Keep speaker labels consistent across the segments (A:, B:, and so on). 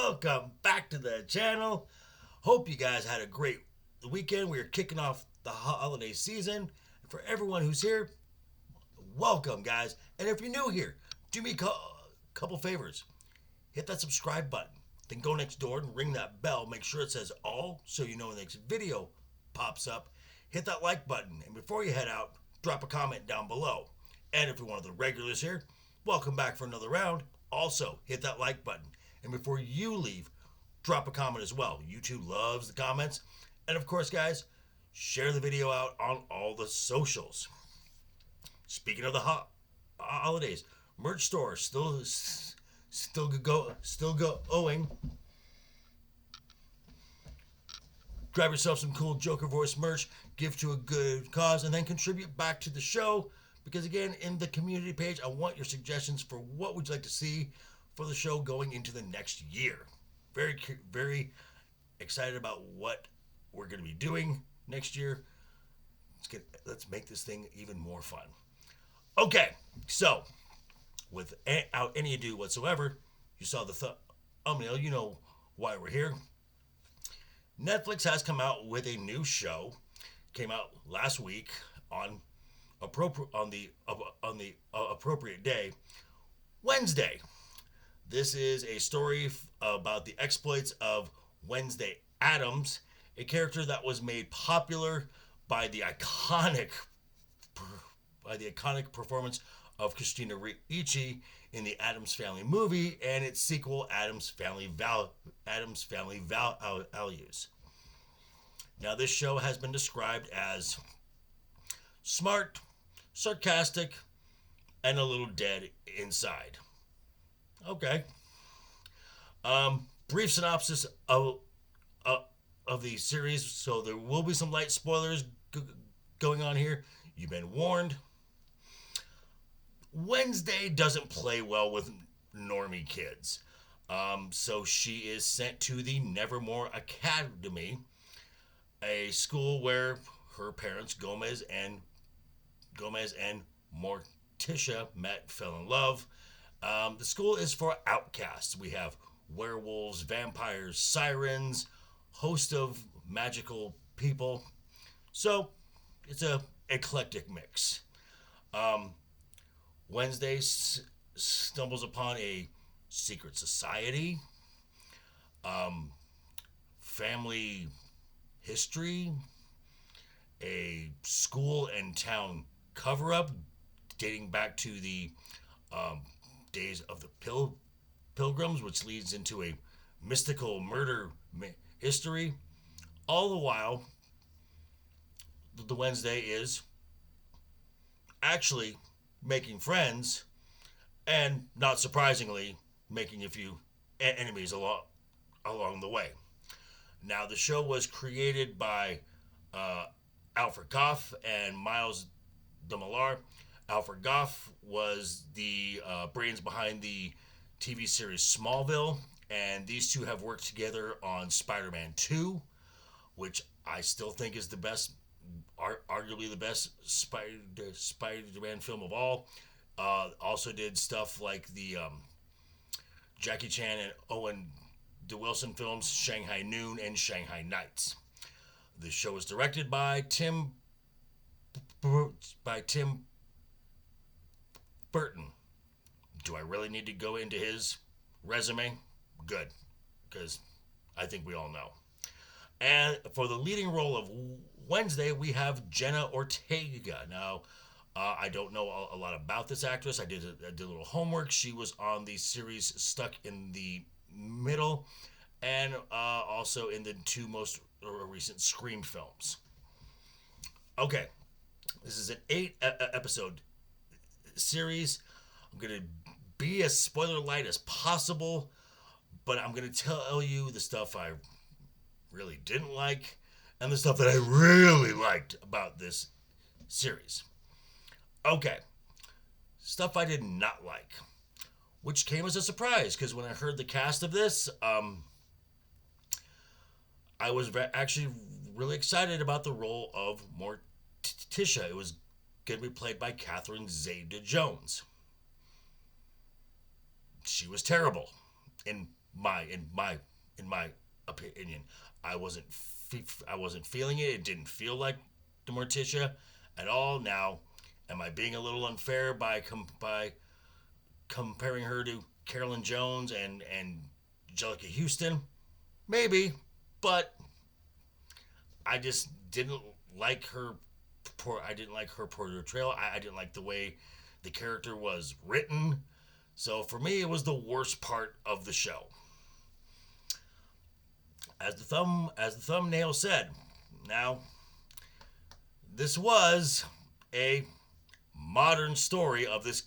A: welcome back to the channel. Hope you guys had a great weekend. We are kicking off the holiday season. And for everyone who's here, welcome, guys. And if you're new here, do me a couple favors. Hit that subscribe button. Then go next door and ring that bell. Make sure it says all so you know when the next video pops up. Hit that like button. And before you head out, drop a comment down below. And if you're one of the regulars here, welcome back for another round. Also, hit that like button. And before you leave, drop a comment as well. YouTube loves the comments. And of course, guys, share the video out on all the socials. Speaking of the holidays, merch store still going. Grab yourself some cool Joker voice merch, give to a good cause, and then contribute back to the show. Because again, in the community page, I want your suggestions for what would you like to see for the show going into the next year. Very, very excited about what we're going to be doing next year. Let's make this thing even more fun. Okay, so without any ado whatsoever, you saw the thumbnail. You know why we're here. Netflix has come out with a new show. Came out last week on the appropriate day, Wednesday. This is a story about the exploits of Wednesday Addams, a character that was made popular by the iconic performance of Christina Ricci in the Addams Family movie and its sequel, Addams Family Values. Now, this show has been described as smart, sarcastic, and a little dead inside. Okay. Brief synopsis of the series. So there will be some light spoilers going on here. You've been warned. Wednesday doesn't play well with normie kids. So she is sent to the Nevermore Academy, a school where her parents, Gomez and Morticia, fell in love. The school is for outcasts. We have werewolves, vampires, sirens, host of magical people. So it's a eclectic mix. Wednesday stumbles upon a secret society, family history, a school and town cover-up dating back to the days of the Pilgrims, which leads into a mystical murder history. All the while, the Wednesday is actually making friends and, not surprisingly, making a few enemies along the way. Now, the show was created by Alfred Goff and Miles DeMillar. Alfred Goff was the brains behind the TV series Smallville, and these two have worked together on Spider-Man 2, which I still think is the best, arguably the best Spider-Man film of all. Also did stuff like the Jackie Chan and Owen DeWilson films, Shanghai Noon and Shanghai Nights. The show is directed by Tim Burton. Do I really need to go into his resume? Good, because I think we all know. And for the leading role of Wednesday, we have Jenna Ortega. Now, I don't know a lot about this actress. I did a little homework. She was on the series Stuck in the Middle, and also in the two most recent Scream films. Okay, this is an 8-episode series. I'm going to be as spoiler light as possible, but I'm going to tell you the stuff I really didn't like and the stuff that I really liked about this series. Okay, stuff I did not like, which came as a surprise, because when I heard the cast of this, I was actually really excited about the role of Morticia. It was going to be played by Catherine Zeta-Jones. She was terrible in In my opinion, I wasn't I wasn't feeling it. It didn't feel like the Morticia at all. Now, am I being a little unfair by comparing her to Carolyn Jones and Angelica Houston? Maybe, but I just didn't like her. I didn't like her portrayal. I didn't like the way the character was written. So for me, it was the worst part of the show. As the thumbnail said, now this was a modern story of this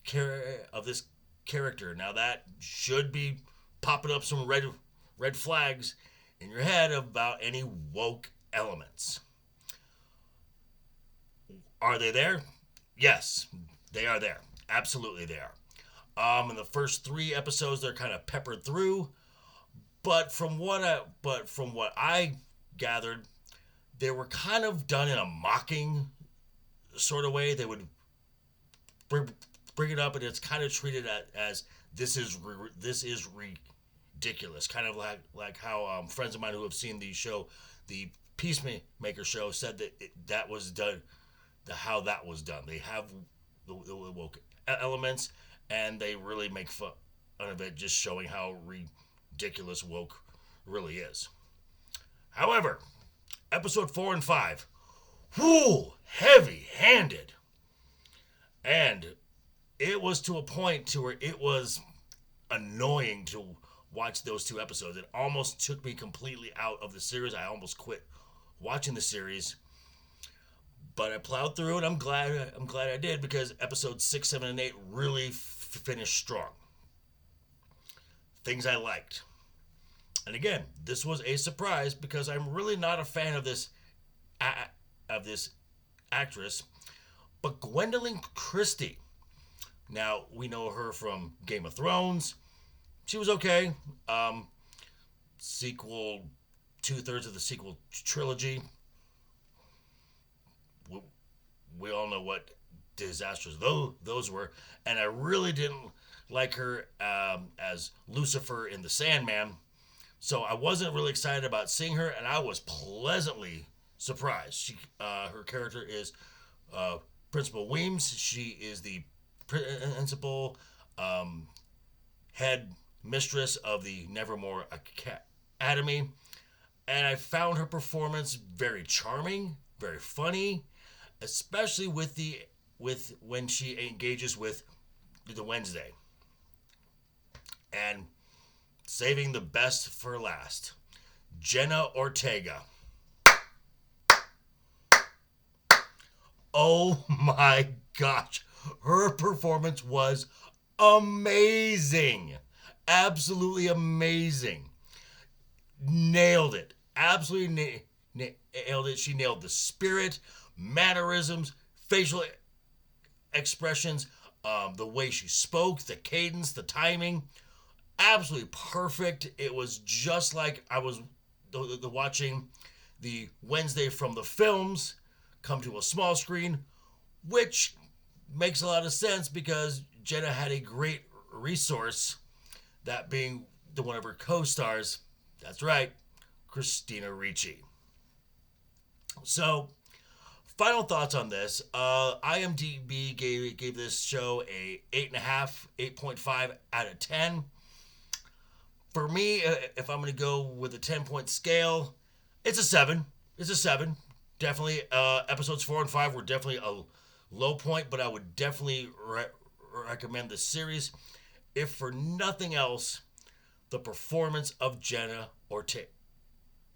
A: character. Now that should be popping up some red flags in your head about any woke elements. Are they there? Yes, they are there. Absolutely they are. In the first 3 episodes, they're kind of peppered through, but from what I gathered, they were kind of done in a mocking sort of way. They would bring it up, and it's kind of treated as this is ridiculous. Kind of like how friends of mine who have seen the show, the Peacemaker show, said that that was done. How that was done. They have the woke elements, and they really make fun of it, just showing how ridiculous woke really is. However, episode 4 and 5, whoo, heavy-handed, and it was to a point to where it was annoying to watch those 2 episodes. It almost took me completely out of the series. I almost quit watching the series. But I plowed through it. I'm glad I did, because episodes 6, 7, and 8 really finished strong. Things I liked. And again, this was a surprise because I'm really not a fan of this actress, but Gwendolyn Christie. Now, we know her from Game of Thrones. She was okay. Sequel, 2/3 of the sequel trilogy. We all know what disasters those were, and I really didn't like her as Lucifer in The Sandman, so I wasn't really excited about seeing her, and I was pleasantly surprised. Her character is Principal Weems. She is the principal head mistress of the Nevermore Academy, and I found her performance very charming, very funny, especially with when she engages with the Wednesday. And saving the best for last, Jenna Ortega. Oh my gosh, her performance was amazing. Absolutely amazing. Nailed it. Absolutely nailed it. She nailed the spirit, mannerisms, facial expressions, the way she spoke, the cadence, the timing. Absolutely perfect. It was just like I was watching the Wednesday from the films come to a small screen, which makes a lot of sense because Jenna had a great resource, that being one of her co-stars. That's right, Christina Ricci. So, final thoughts on this. IMDb gave this show a 8.5, 8.5 out of 10. For me, if I'm going to go with a 10-point scale, it's a 7. It's a 7. Definitely, episodes 4 and 5 were definitely a low point, but I would definitely recommend the series. If for nothing else, the performance of Jenna Ortega.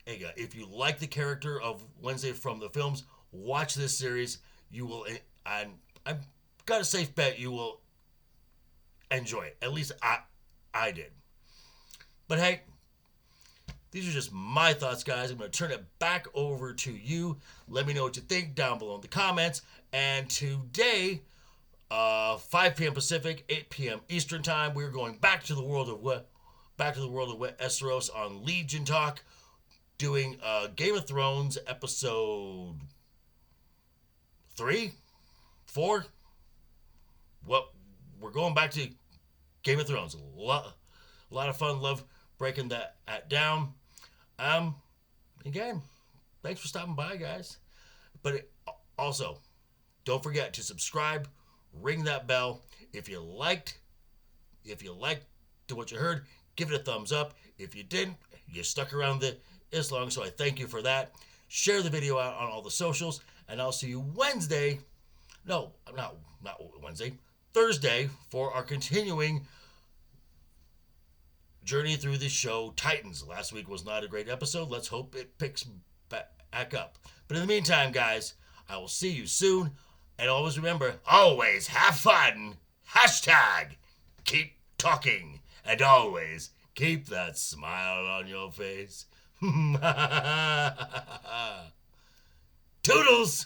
A: If you like the character of Wednesday from the films, watch this series. You will, I've got a safe bet you will enjoy it. At least I did. But hey, these are just my thoughts, guys. I'm going to turn it back over to you. Let me know what you think down below in the comments. And today, 5 p.m. Pacific, 8 p.m. Eastern Time, we're going back to the world of Westeros on Legion Talk, doing Game of Thrones episode 3, 4. Well, we're going back to Game of Thrones. A lot of fun. Love breaking that down. Again, thanks for stopping by, guys. But also, don't forget to subscribe, ring that bell. If you liked what you heard, give it a thumbs up. If you didn't, you stuck around this long, so I thank you for that. Share the video out on all the socials, and I'll see you Wednesday. No, not Wednesday. Thursday for our continuing journey through the show Titans. Last week was not a great episode. Let's hope it picks back up. But in the meantime, guys, I will see you soon. And always remember, always have fun. Hashtag keep talking. And always keep that smile on your face. Toodles!